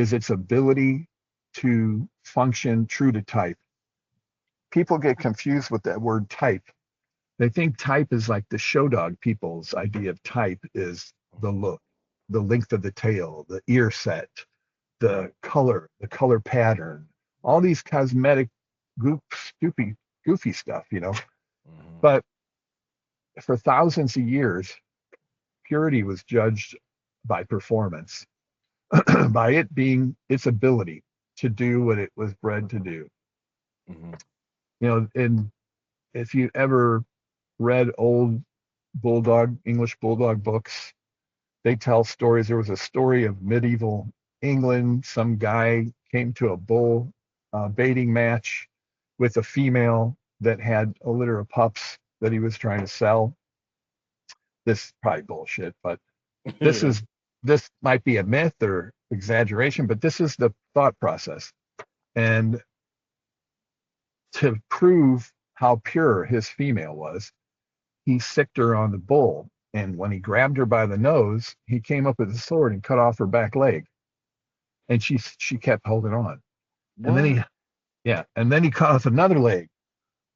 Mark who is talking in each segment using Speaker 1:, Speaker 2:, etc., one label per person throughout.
Speaker 1: is its ability to function true to type. People get confused with that word type. They think type is like the show dog people's idea of type is the look, the length of the tail, the ear set, the color pattern, all these cosmetic goofy stuff, you know.
Speaker 2: Mm-hmm.
Speaker 1: But for thousands of years, purity was judged by performance, by it being its ability to do what it was bred to do.
Speaker 2: Mm-hmm.
Speaker 1: You know, and if you ever read old English bulldog books, they tell stories. There was a story of medieval England. Some guy came to a bull baiting match with a female that had a litter of pups that he was trying to sell. This is probably bullshit, but this
Speaker 2: Yeah.
Speaker 1: is this might be a myth or exaggeration, but this is the thought process. And to prove how pure his female was, he sicked her on the bull. And when he grabbed her by the nose, he came up with a sword and cut off her back leg. And she kept holding on. And then
Speaker 2: What?
Speaker 1: and then he cut off another leg,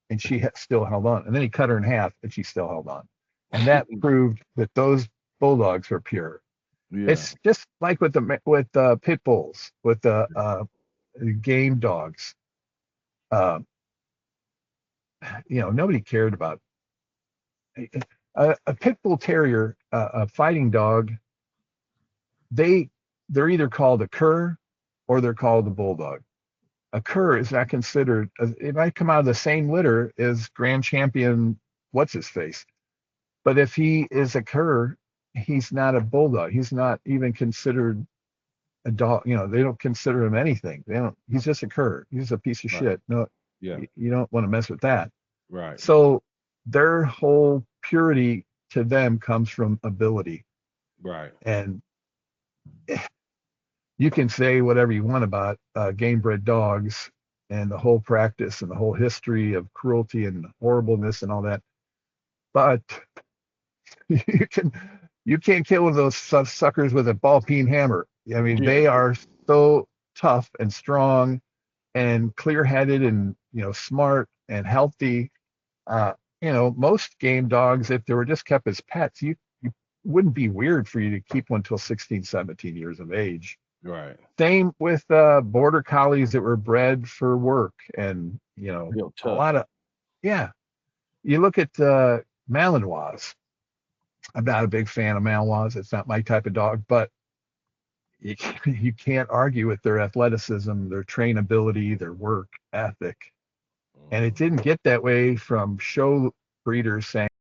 Speaker 1: and she still held on. And then he cut her in half, and she still held on. And that proved that those bulldogs were pure.
Speaker 2: Yeah.
Speaker 1: It's just like with the pit bulls, with the game dogs. Uh, you know, nobody cared about a pit bull terrier, a fighting dog. They they're either called a cur or they're called a bulldog. A cur is not considered. It might come out of the same litter as Grand Champion. What's his face? But if he is a cur, he's not a bulldog. He's not even considered a dog. You know, they don't consider him anything. They don't. He's just a cur. He's a piece of
Speaker 2: Right.
Speaker 1: shit. No,
Speaker 2: Yeah.
Speaker 1: you don't want to mess with that.
Speaker 2: Right.
Speaker 1: So their whole purity to them comes from ability.
Speaker 2: Right.
Speaker 1: And you can say whatever you want about game bred dogs and the whole practice and the whole history of cruelty and horribleness and all that, but you can you can't kill one of those suckers with a ball peen hammer. I mean,
Speaker 2: Yeah.
Speaker 1: they are so tough and strong and clear-headed and smart and healthy. Uh, most game dogs, if they were just kept as pets, you wouldn't be weird for you to keep one till 16, 17 years of age.
Speaker 2: Right.
Speaker 1: Same with border collies that were bred for work, and
Speaker 2: Real
Speaker 1: a
Speaker 2: tough.
Speaker 1: lot of yeah. You look at Malinois. I'm not a big fan of Malinois. It's not my type of dog, but you can't argue with their athleticism, their trainability, their work ethic, and it
Speaker 2: Mhm.
Speaker 1: didn't get that way from show breeders saying